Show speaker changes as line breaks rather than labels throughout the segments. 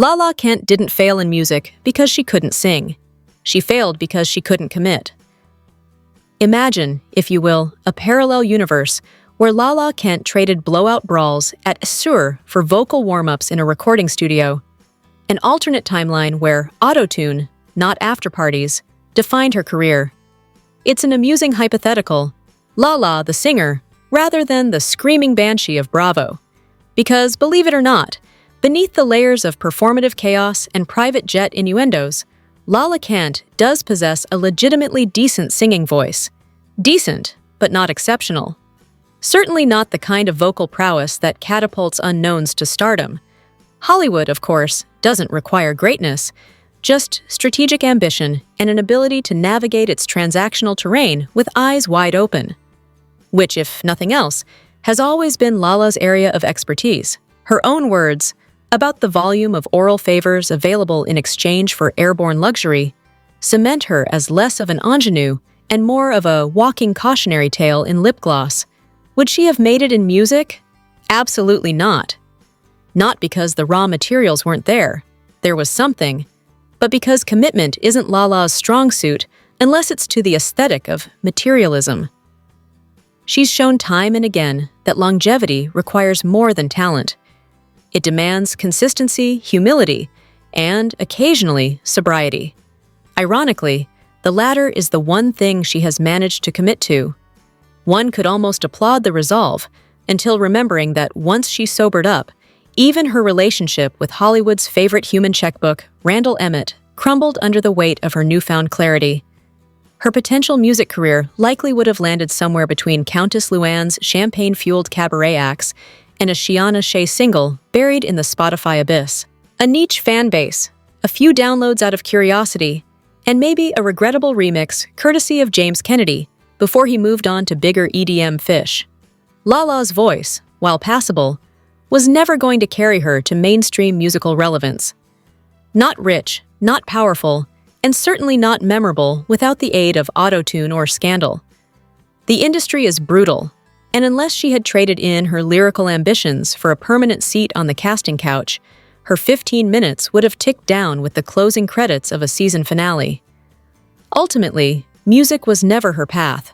Lala Kent didn't fail in music because she couldn't sing. She failed because she couldn't commit. Imagine, if you will, a parallel universe where Lala Kent traded blowout brawls at Assur for vocal warm-ups in a recording studio. An alternate timeline where auto-tune, not after-parties, defined her career. It's an amusing hypothetical, Lala the singer, rather than the screaming banshee of Bravo. Because, believe it or not, beneath the layers of performative chaos and private jet innuendos, Lala Kent does possess a legitimately decent singing voice. Decent, but not exceptional. Certainly not the kind of vocal prowess that catapults unknowns to stardom. Hollywood, of course, doesn't require greatness, just strategic ambition and an ability to navigate its transactional terrain with eyes wide open. Which, if nothing else, has always been Lala's area of expertise. Her own words, about the volume of oral favors available in exchange for airborne luxury, cement her as less of an ingenue and more of a walking cautionary tale in lip gloss. Would she have made it in music? Absolutely not. Not because the raw materials weren't there. There was something. But because commitment isn't Lala's strong suit unless it's to the aesthetic of materialism. She's shown time and again that longevity requires more than talent. It demands consistency, humility, and, occasionally, sobriety. Ironically, the latter is the one thing she has managed to commit to. One could almost applaud the resolve, until remembering that once she sobered up, even her relationship with Hollywood's favorite human checkbook, Randall Emmett, crumbled under the weight of her newfound clarity. Her potential music career likely would have landed somewhere between Countess Luann's champagne-fueled cabaret acts and a Shiana Shea single buried in the Spotify abyss. A niche fan base, a few downloads out of curiosity, and maybe a regrettable remix courtesy of James Kennedy before he moved on to bigger EDM fish. Lala's voice, while passable, was never going to carry her to mainstream musical relevance. Not rich, not powerful, and certainly not memorable without the aid of auto-tune or scandal. The industry is brutal, and unless she had traded in her lyrical ambitions for a permanent seat on the casting couch, her 15 minutes would have ticked down with the closing credits of a season finale. Ultimately, music was never her path,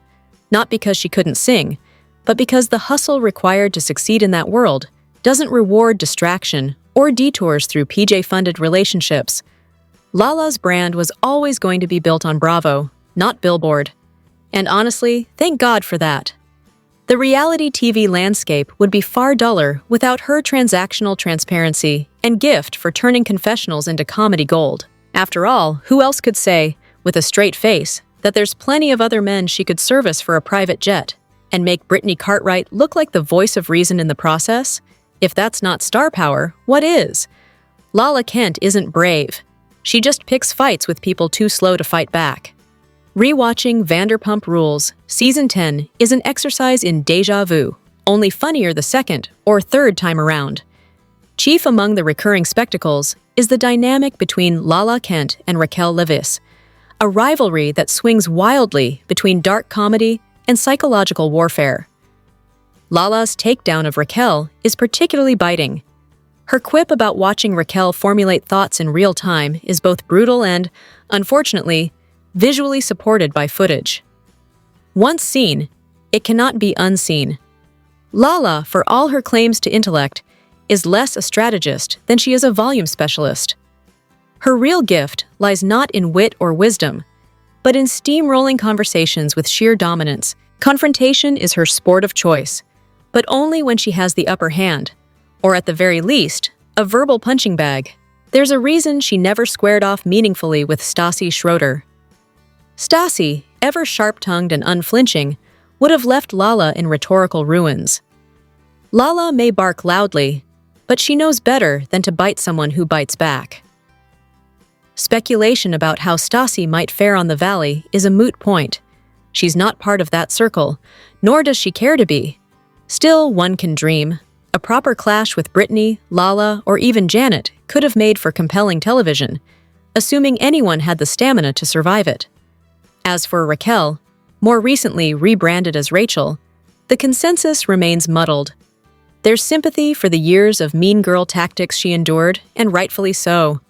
not because she couldn't sing, but because the hustle required to succeed in that world doesn't reward distraction or detours through PJ-funded relationships. Lala's brand was always going to be built on Bravo, not Billboard. And honestly, thank God for that. The reality TV landscape would be far duller without her transactional transparency and gift for turning confessionals into comedy gold. After all, who else could say, with a straight face, that there's plenty of other men she could service for a private jet and make Brittany Cartwright look like the voice of reason in the process? If that's not star power, what is? Lala Kent isn't brave. She just picks fights with people too slow to fight back. Rewatching Vanderpump Rules, Season 10 is an exercise in déjà vu, only funnier the second or third time around. Chief among the recurring spectacles is the dynamic between Lala Kent and Raquel Leviss, a rivalry that swings wildly between dark comedy and psychological warfare. Lala's takedown of Raquel is particularly biting. Her quip about watching Raquel formulate thoughts in real time is both brutal and, unfortunately, visually supported by footage. Once seen, it cannot be unseen. Lala, for all her claims to intellect, is less a strategist than she is a volume specialist. Her real gift lies not in wit or wisdom, but in steamrolling conversations with sheer dominance. Confrontation is her sport of choice, but only when she has the upper hand, or at the very least, a verbal punching bag. There's a reason she never squared off meaningfully with Stassi Schroeder. Stassi, ever sharp-tongued and unflinching, would have left Lala in rhetorical ruins. Lala may bark loudly, but she knows better than to bite someone who bites back. Speculation about how Stassi might fare on the Valley is a moot point. She's not part of that circle, nor does she care to be. Still, one can dream. A proper clash with Brittany, Lala, or even Janet could have made for compelling television, assuming anyone had the stamina to survive it. As for Raquel, more recently rebranded as Rachel, the consensus remains muddled. There's sympathy for the years of mean girl tactics she endured, and rightfully so.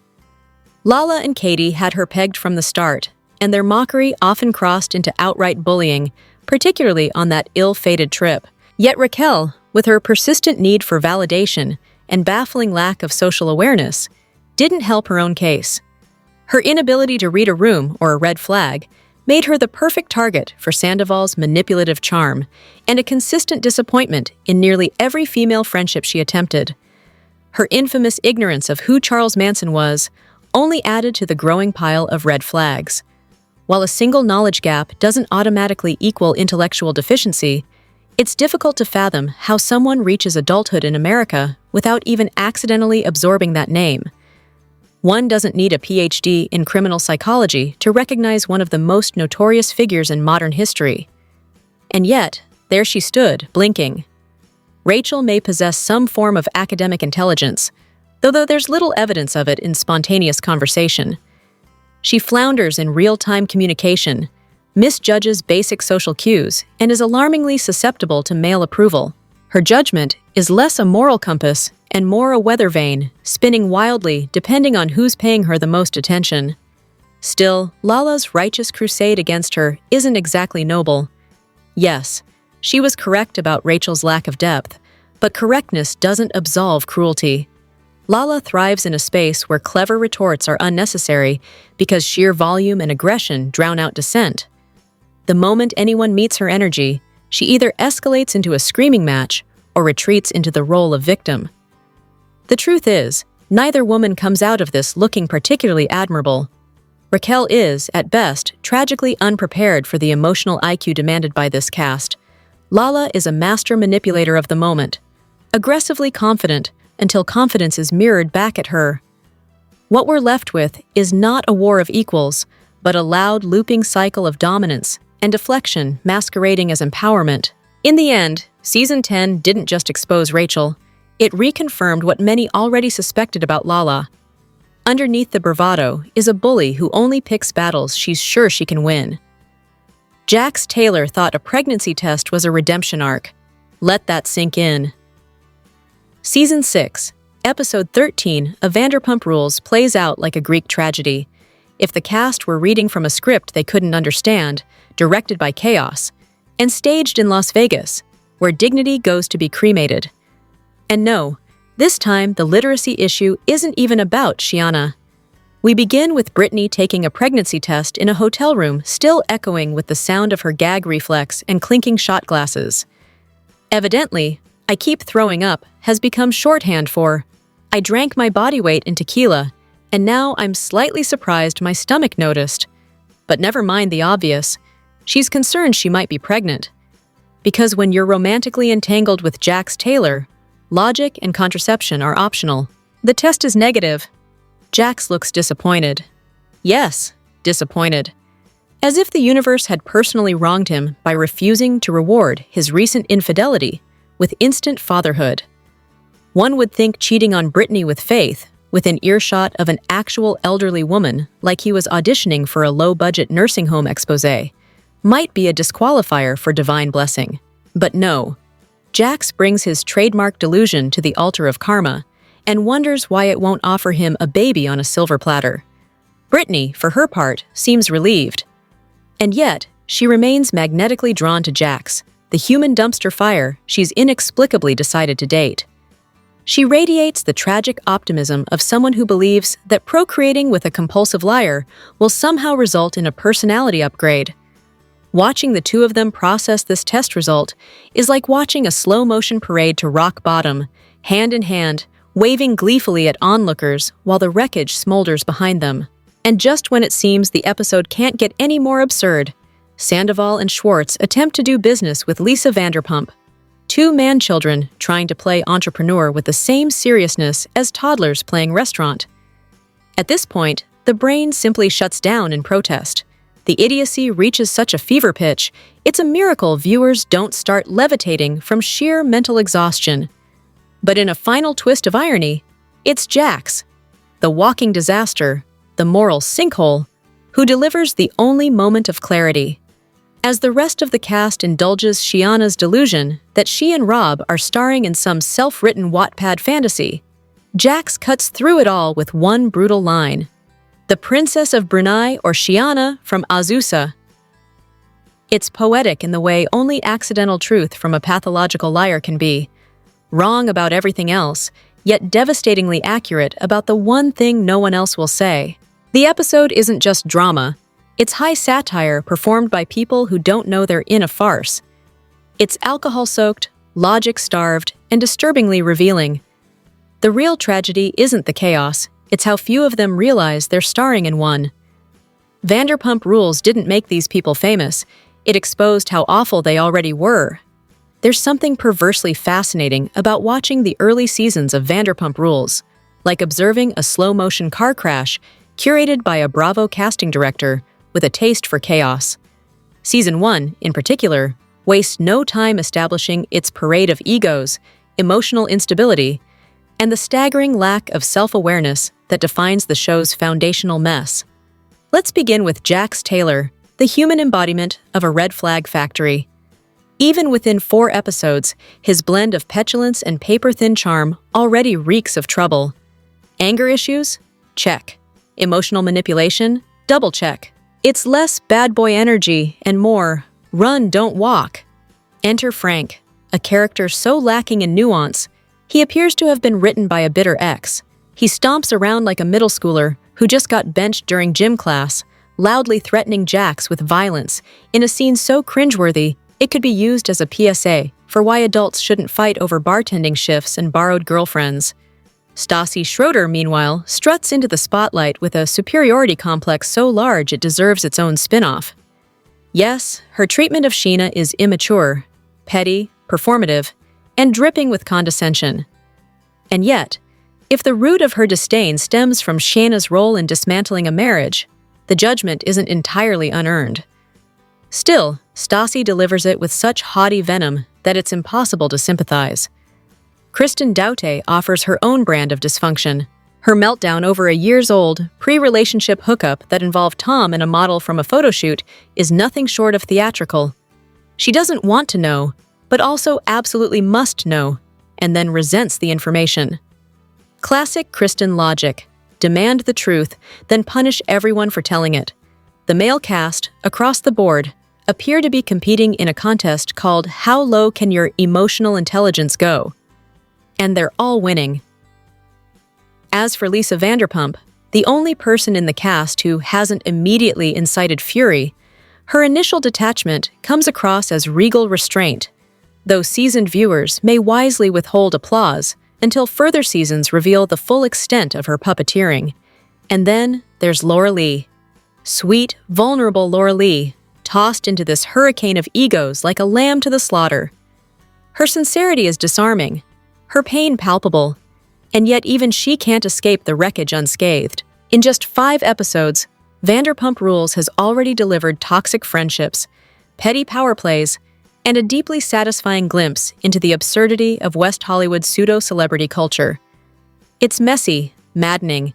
Lala and Katie had her pegged from the start, and their mockery often crossed into outright bullying, particularly on that ill-fated trip. Yet Raquel, with her persistent need for validation and baffling lack of social awareness, didn't help her own case. Her inability to read a room or a red flag made her the perfect target for Sandoval's manipulative charm and a consistent disappointment in nearly every female friendship she attempted. Her infamous ignorance of who Charles Manson was only added to the growing pile of red flags. While a single knowledge gap doesn't automatically equal intellectual deficiency, it's difficult to fathom how someone reaches adulthood in America without even accidentally absorbing that name. One doesn't need a PhD in criminal psychology to recognize one of the most notorious figures in modern history. And yet, there she stood, blinking. Raquel may possess some form of academic intelligence, though there's little evidence of it in spontaneous conversation. She flounders in real-time communication, misjudges basic social cues, and is alarmingly susceptible to male approval. Her judgment is less a moral compass and more a weather vane, spinning wildly depending on who's paying her the most attention. Still, Lala's righteous crusade against her isn't exactly noble. Yes, she was correct about Raquel's lack of depth, but correctness doesn't absolve cruelty. Lala thrives in a space where clever retorts are unnecessary because sheer volume and aggression drown out dissent. The moment anyone meets her energy, she either escalates into a screaming match or retreats into the role of victim. The truth is, neither woman comes out of this looking particularly admirable. Raquel is, at best, tragically unprepared for the emotional IQ demanded by this cast. Lala is a master manipulator of the moment, aggressively confident until confidence is mirrored back at her. What we're left with is not a war of equals, but a loud looping cycle of dominance and deflection masquerading as empowerment. In the end, Season 10 didn't just expose Raquel, it reconfirmed what many already suspected about Lala. Underneath the bravado is a bully who only picks battles she's sure she can win. Jax Taylor thought a pregnancy test was a redemption arc. Let that sink in. Season 6, Episode 13 of Vanderpump Rules plays out like a Greek tragedy. If the cast were reading from a script they couldn't understand, directed by chaos, and staged in Las Vegas, where dignity goes to be cremated. And no, this time the literacy issue isn't even about Shiana. We begin with Brittany taking a pregnancy test in a hotel room, still echoing with the sound of her gag reflex and clinking shot glasses. Evidently, "I keep throwing up" has become shorthand for "I drank my body weight in tequila, and now I'm slightly surprised my stomach noticed." But never mind the obvious. She's concerned she might be pregnant. Because when you're romantically entangled with Jax Taylor, logic and contraception are optional. The test is negative. Jax looks disappointed. Yes, disappointed. As if the universe had personally wronged him by refusing to reward his recent infidelity with instant fatherhood. One would think cheating on Brittany with Faith, within earshot of an actual elderly woman like he was auditioning for a low-budget nursing home exposé, might be a disqualifier for divine blessing. But no. Jax brings his trademark delusion to the altar of karma and wonders why it won't offer him a baby on a silver platter. Brittany, for her part, seems relieved. And yet, she remains magnetically drawn to Jax, the human dumpster fire she's inexplicably decided to date. She radiates the tragic optimism of someone who believes that procreating with a compulsive liar will somehow result in a personality upgrade. Watching the two of them process this test result is like watching a slow-motion parade to rock bottom, hand in hand, waving gleefully at onlookers while the wreckage smolders behind them. And just when it seems the episode can't get any more absurd, Sandoval and Schwartz attempt to do business with Lisa Vanderpump, two man-children trying to play entrepreneur with the same seriousness as toddlers playing restaurant. At this point, the brain simply shuts down in protest. The idiocy reaches such a fever pitch, it's a miracle viewers don't start levitating from sheer mental exhaustion. But in a final twist of irony, it's Jax, the walking disaster, the moral sinkhole, who delivers the only moment of clarity. As the rest of the cast indulges Shiana's delusion that she and Rob are starring in some self-written Wattpad fantasy, Jax cuts through it all with one brutal line. The Princess of Brunei or Shiana from Azusa. It's poetic in the way only accidental truth from a pathological liar can be. Wrong about everything else, yet devastatingly accurate about the one thing no one else will say. The episode isn't just drama. It's high satire performed by people who don't know they're in a farce. It's alcohol-soaked, logic-starved, and disturbingly revealing. The real tragedy isn't the chaos, it's how few of them realize they're starring in one. Vanderpump Rules didn't make these people famous, it exposed how awful they already were. There's something perversely fascinating about watching the early seasons of Vanderpump Rules, like observing a slow-motion car crash curated by a Bravo casting director with a taste for chaos. Season 1, in particular, wastes no time establishing its parade of egos, emotional instability, and the staggering lack of self-awareness that defines the show's foundational mess. Let's begin with Jax Taylor, the human embodiment of a red flag factory. Even within 4 episodes, his blend of petulance and paper-thin charm already reeks of trouble. Anger issues? Check. Emotional manipulation? Double check. It's less bad boy energy and more run, don't walk. Enter Frank, a character so lacking in nuance, he appears to have been written by a bitter ex. He stomps around like a middle schooler who just got benched during gym class, loudly threatening Jax with violence in a scene so cringeworthy it could be used as a PSA for why adults shouldn't fight over bartending shifts and borrowed girlfriends. Stassi Schroeder, meanwhile, struts into the spotlight with a superiority complex so large it deserves its own spin-off. Yes, her treatment of Scheana is immature, petty, performative, and dripping with condescension. And yet, if the root of her disdain stems from Scheana's role in dismantling a marriage, the judgment isn't entirely unearned. Still, Stassi delivers it with such haughty venom that it's impossible to sympathize. Kristen Doute offers her own brand of dysfunction. Her meltdown over a years-old, pre-relationship hookup that involved Tom and a model from a photo shoot is nothing short of theatrical. She doesn't want to know, but also absolutely must know, and then resents the information. Classic Kristen logic: demand the truth, then punish everyone for telling it. The male cast, across the board, appear to be competing in a contest called How Low Can Your Emotional Intelligence Go? And they're all winning. As for Lisa Vanderpump, the only person in the cast who hasn't immediately incited fury, her initial detachment comes across as regal restraint, though seasoned viewers may wisely withhold applause until further seasons reveal the full extent of her puppeteering. And then there's Laura Lee. Sweet, vulnerable Laura Lee, tossed into this hurricane of egos like a lamb to the slaughter. Her sincerity is disarming, her pain palpable, and yet even she can't escape the wreckage unscathed. In just 5 episodes, Vanderpump Rules has already delivered toxic friendships, petty power plays, and a deeply satisfying glimpse into the absurdity of West Hollywood's pseudo-celebrity culture. It's messy, maddening,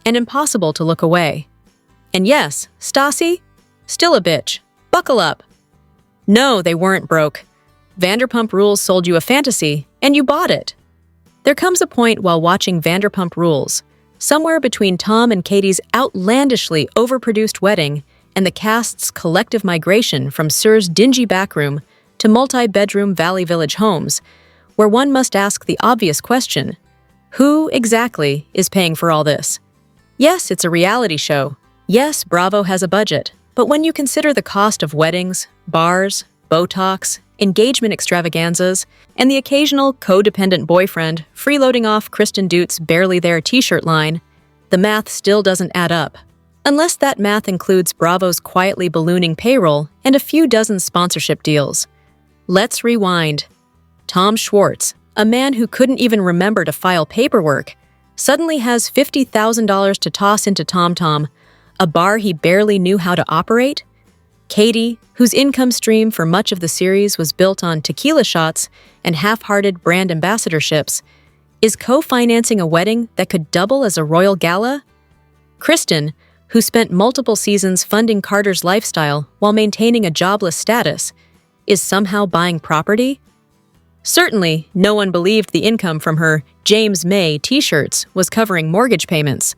and impossible to look away. And yes, Stassi? Still a bitch. Buckle up. No, they weren't broke. Vanderpump Rules sold you a fantasy, and you bought it. There comes a point while watching Vanderpump Rules, somewhere between Tom and Katie's outlandishly overproduced wedding and the cast's collective migration from SUR's dingy backroom to multi-bedroom Valley Village homes, where one must ask the obvious question: who exactly is paying for all this? Yes, it's a reality show. Yes, Bravo has a budget. But when you consider the cost of weddings, bars, Botox, engagement extravaganzas, and the occasional codependent boyfriend freeloading off Kristen Dute's Barely There t-shirt line, the math still doesn't add up. Unless that math includes Bravo's quietly ballooning payroll and a few dozen sponsorship deals. Let's rewind. Tom Schwartz, a man who couldn't even remember to file paperwork, suddenly has $50,000 to toss into TomTom, a bar he barely knew how to operate. Katie, whose income stream for much of the series was built on tequila shots and half-hearted brand ambassadorships, is co-financing a wedding that could double as a royal gala. Kristen, who spent multiple seasons funding Carter's lifestyle while maintaining a jobless status, is somehow buying property? Certainly, no one believed the income from her James May t-shirts was covering mortgage payments.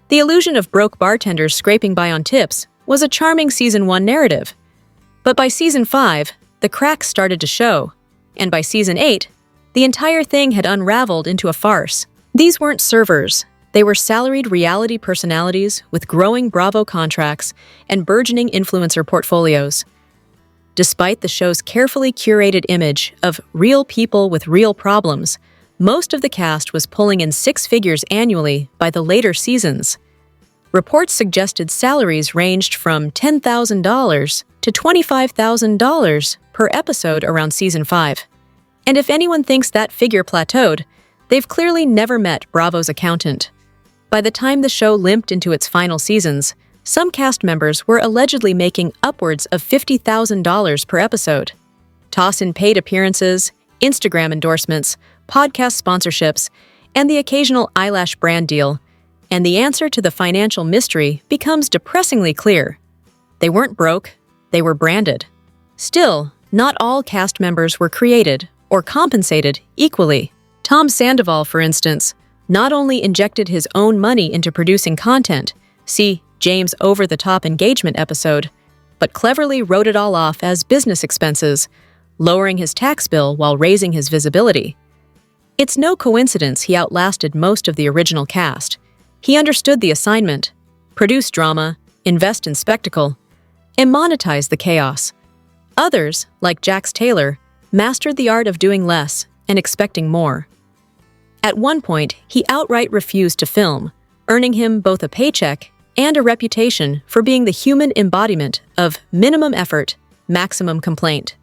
The illusion of broke bartenders scraping by on tips was a charming Season 1 narrative. But by Season 5, the cracks started to show, and by Season 8, the entire thing had unraveled into a farce. These weren't servers. They were salaried reality personalities with growing Bravo contracts and burgeoning influencer portfolios. Despite the show's carefully curated image of real people with real problems, most of the cast was pulling in six figures annually by the later seasons. Reports suggested salaries ranged from $10,000 to $25,000 per episode around Season 5. And if anyone thinks that figure plateaued, they've clearly never met Bravo's accountant. By the time the show limped into its final seasons, some cast members were allegedly making upwards of $50,000 per episode. Toss in paid appearances, Instagram endorsements, podcast sponsorships, and the occasional eyelash brand deal, and the answer to the financial mystery becomes depressingly clear. They weren't broke, they were branded. Still, not all cast members were created or compensated equally. Tom Sandoval, for instance, not only injected his own money into producing content, see James' over-the-top engagement episode, but cleverly wrote it all off as business expenses, lowering his tax bill while raising his visibility. It's no coincidence he outlasted most of the original cast. He understood the assignment: produce drama, invest in spectacle, and monetize the chaos. Others, like Jax Taylor, mastered the art of doing less and expecting more. At one point, he outright refused to film, earning him both a paycheck and a reputation for being the human embodiment of minimum effort, maximum complaint.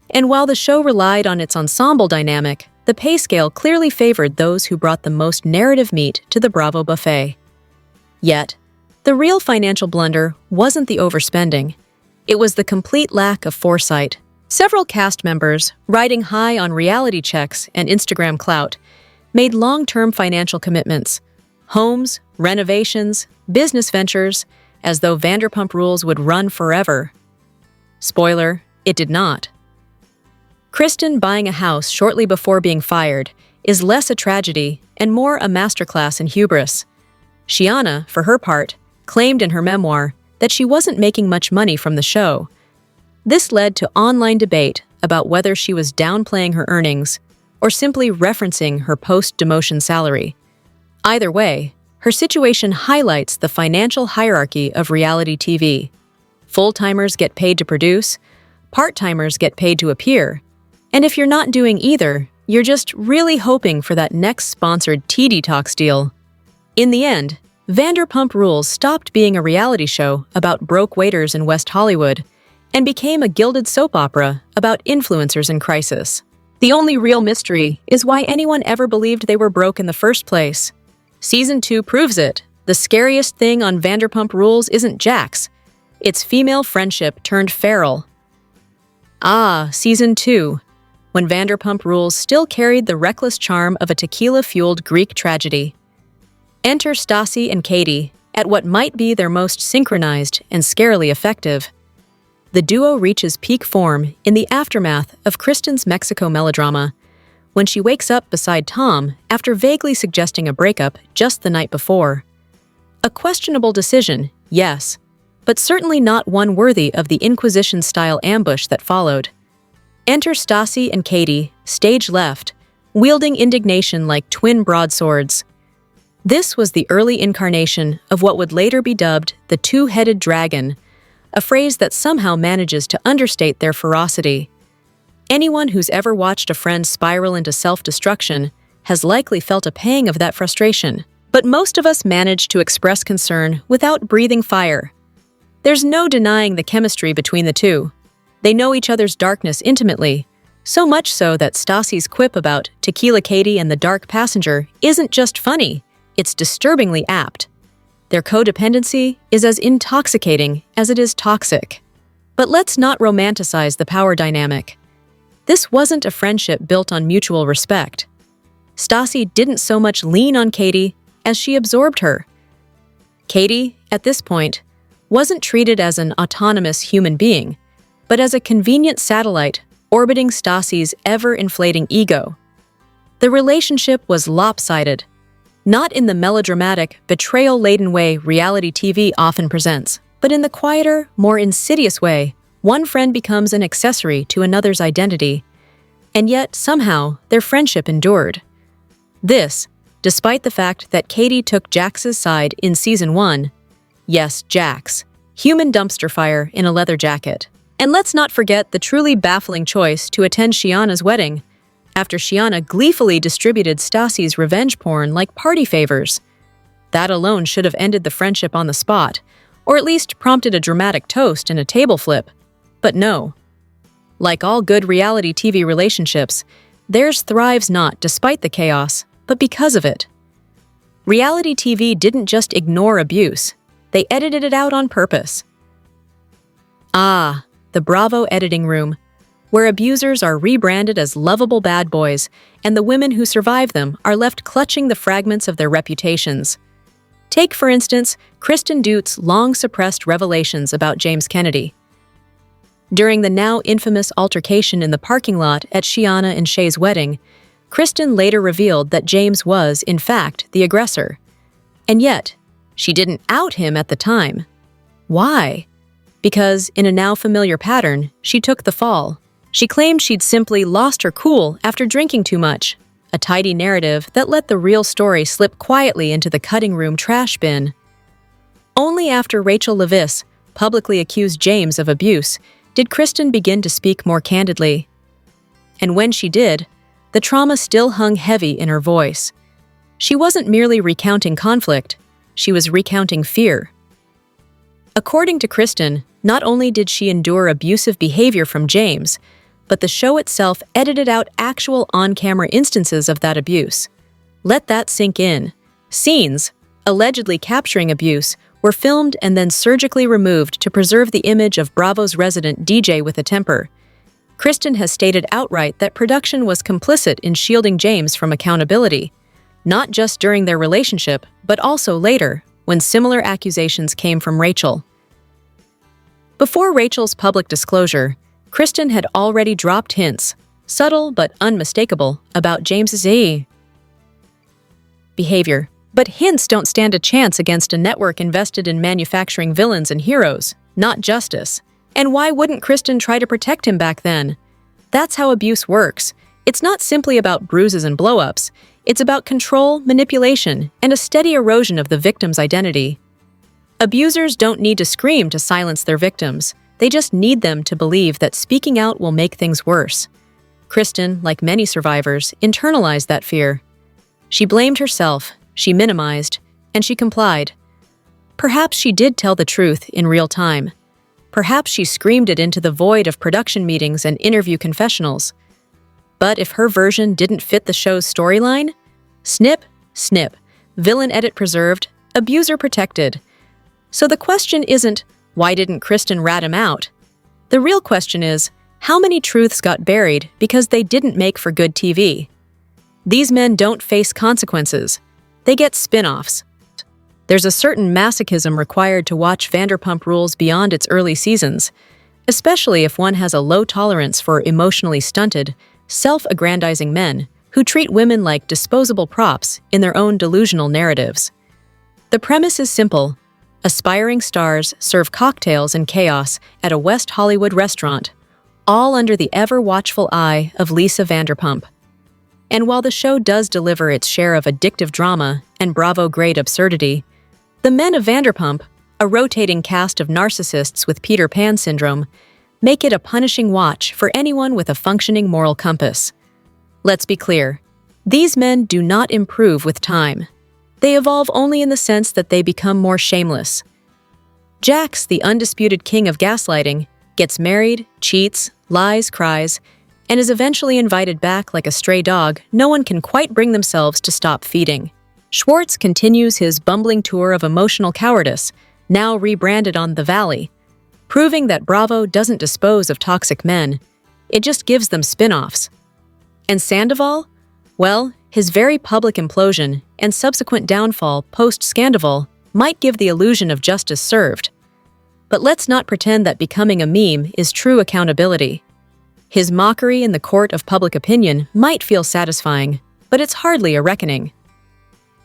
And while the show relied on its ensemble dynamic, the pay scale clearly favored those who brought the most narrative meat to the Bravo buffet. Yet, the real financial blunder wasn't the overspending. It was the complete lack of foresight. Several cast members, riding high on reality checks and Instagram clout, made long-term financial commitments: homes, renovations, business ventures, as though Vanderpump Rules would run forever. Spoiler, it did not. Kristen buying a house shortly before being fired is less a tragedy and more a masterclass in hubris. Shiana, for her part, claimed in her memoir that she wasn't making much money from the show. This led to online debate about whether she was downplaying her earnings or simply referencing her post-demotion salary. Either way, her situation highlights the financial hierarchy of reality TV. Full-timers get paid to produce, part-timers get paid to appear, and if you're not doing either, you're just really hoping for that next sponsored tea detox deal. In the end, Vanderpump Rules stopped being a reality show about broke waiters in West Hollywood and became a gilded soap opera about influencers in crisis. The only real mystery is why anyone ever believed they were broke in the first place. Season 2 proves it. The scariest thing on Vanderpump Rules isn't Jax. It's female friendship turned feral. Season 2, when Vanderpump Rules still carried the reckless charm of a tequila-fueled Greek tragedy. Enter Stassi and Katie at what might be their most synchronized and scarily effective. The duo reaches peak form in the aftermath of Kristen's Mexico melodrama, when she wakes up beside Tom after vaguely suggesting a breakup just the night before. A questionable decision, yes, but certainly not one worthy of the Inquisition-style ambush that followed. Enter Stassi and Katie, stage left, wielding indignation like twin broadswords. This was the early incarnation of what would later be dubbed the two-headed dragon, a phrase that somehow manages to understate their ferocity. Anyone who's ever watched a friend spiral into self-destruction has likely felt a pang of that frustration, but most of us manage to express concern without breathing fire. There's no denying the chemistry between the two. They know each other's darkness intimately, so much so that Stassi's quip about Tequila Katie and the dark passenger isn't just funny, it's disturbingly apt. Their codependency is as intoxicating as it is toxic. But let's not romanticize the power dynamic. This wasn't a friendship built on mutual respect. Stassi didn't so much lean on Katie as she absorbed her. Katie, at this point, wasn't treated as an autonomous human being, but as a convenient satellite orbiting Stassi's ever-inflating ego. The relationship was lopsided, not in the melodramatic, betrayal-laden way reality TV often presents, but in the quieter, more insidious way one friend becomes an accessory to another's identity, and yet somehow their friendship endured. This, despite the fact that Katie took Jax's side in Season 1. Yes, Jax, human dumpster fire in a leather jacket. And let's not forget the truly baffling choice to attend Shiana's wedding, after Shiana gleefully distributed Stassi's revenge porn like party favors. That alone should have ended the friendship on the spot, or at least prompted a dramatic toast and a table flip. But no. Like all good reality TV relationships, theirs thrives not despite the chaos, but because of it. Reality TV didn't just ignore abuse, they edited it out on purpose. Ah, the Bravo editing room, where abusers are rebranded as lovable bad boys, and the women who survive them are left clutching the fragments of their reputations. Take, for instance, Kristen Dute's long-suppressed revelations about James Kennedy. During the now infamous altercation in the parking lot at Shiana and Shay's wedding, Kristen later revealed that James was, in fact, the aggressor. And yet, she didn't out him at the time. Why? Because, in a now familiar pattern, she took the fall. She claimed she'd simply lost her cool after drinking too much, a tidy narrative that let the real story slip quietly into the cutting room trash bin. Only after Rachel Leviss publicly accused James of abuse did Kristen begin to speak more candidly. And when she did, the trauma still hung heavy in her voice. She wasn't merely recounting conflict, she was recounting fear. According to Kristen, not only did she endure abusive behavior from James, but the show itself edited out actual on-camera instances of that abuse. Let that sink in. Scenes, allegedly capturing abuse, were filmed and then surgically removed to preserve the image of Bravo's resident DJ with a temper. Kristen has stated outright that production was complicit in shielding James from accountability, not just during their relationship, but also later, when similar accusations came from Rachel. Before Rachel's public disclosure, Kristen had already dropped hints, subtle but unmistakable, about James's behavior. But hints don't stand a chance against a network invested in manufacturing villains and heroes, not justice. And why wouldn't Kristen try to protect him back then? That's how abuse works. It's not simply about bruises and blow-ups. It's about control, manipulation, and a steady erosion of the victim's identity. Abusers don't need to scream to silence their victims. They just need them to believe that speaking out will make things worse. Kristen, like many survivors, internalized that fear. She blamed herself, she minimized, and she complied. Perhaps she did tell the truth in real time. Perhaps she screamed it into the void of production meetings and interview confessionals. But if her version didn't fit the show's storyline, snip, snip, villain edit preserved, abuser protected. So the question isn't, why didn't Kristen rat him out? The real question is, how many truths got buried because they didn't make for good TV? These men don't face consequences. They get spin-offs. There's a certain masochism required to watch Vanderpump Rules beyond its early seasons, especially if one has a low tolerance for emotionally stunted, self-aggrandizing men who treat women like disposable props in their own delusional narratives. The premise is simple. Aspiring stars serve cocktails and chaos at a West Hollywood restaurant, all under the ever-watchful eye of Lisa Vanderpump. And while the show does deliver its share of addictive drama and Bravo-grade absurdity, the men of Vanderpump, a rotating cast of narcissists with Peter Pan syndrome, make it a punishing watch for anyone with a functioning moral compass. Let's be clear, these men do not improve with time. They evolve only in the sense that they become more shameless. Jax, the undisputed king of gaslighting, gets married, cheats, lies, cries, and is eventually invited back like a stray dog no one can quite bring themselves to stop feeding. Schwartz continues his bumbling tour of emotional cowardice, now rebranded on The Valley, proving that Bravo doesn't dispose of toxic men, it just gives them spin-offs. And Sandoval? Well, his very public implosion and subsequent downfall post-Scandoval might give the illusion of justice served. But let's not pretend that becoming a meme is true accountability. His mockery in the court of public opinion might feel satisfying, but it's hardly a reckoning.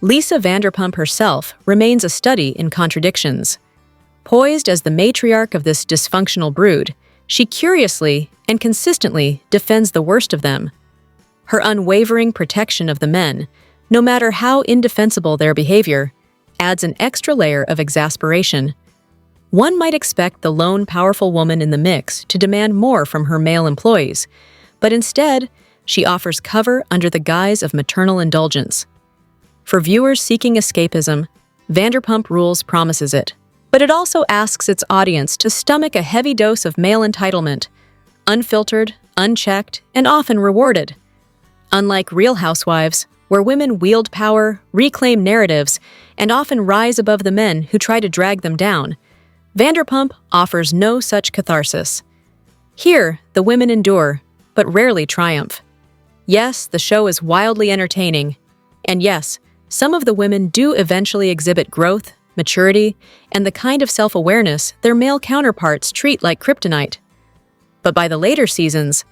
Lisa Vanderpump herself remains a study in contradictions. Poised as the matriarch of this dysfunctional brood, she curiously and consistently defends the worst of them. Her unwavering protection of the men, no matter how indefensible their behavior, adds an extra layer of exasperation. One might expect the lone powerful woman in the mix to demand more from her male employees, but instead, she offers cover under the guise of maternal indulgence. For viewers seeking escapism, Vanderpump Rules promises it, but it also asks its audience to stomach a heavy dose of male entitlement, unfiltered, unchecked, and often rewarded. Unlike Real Housewives, where women wield power, reclaim narratives, and often rise above the men who try to drag them down, Vanderpump offers no such catharsis. Here, the women endure, but rarely triumph. Yes, the show is wildly entertaining, and yes, some of the women do eventually exhibit growth, maturity, and the kind of self-awareness their male counterparts treat like kryptonite. But by the later seasons,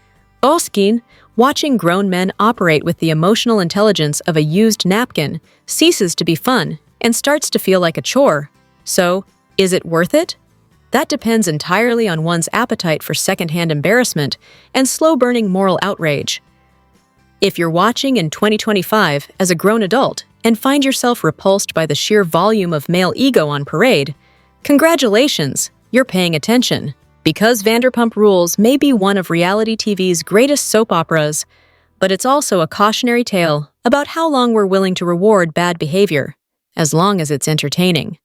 Oskin, watching grown men operate with the emotional intelligence of a used napkin, ceases to be fun and starts to feel like a chore. So, is it worth it? That depends entirely on one's appetite for secondhand embarrassment and slow-burning moral outrage. If you're watching in 2025 as a grown adult and find yourself repulsed by the sheer volume of male ego on parade, congratulations, you're paying attention. Because Vanderpump Rules may be one of reality TV's greatest soap operas, but it's also a cautionary tale about how long we're willing to reward bad behavior, as long as it's entertaining.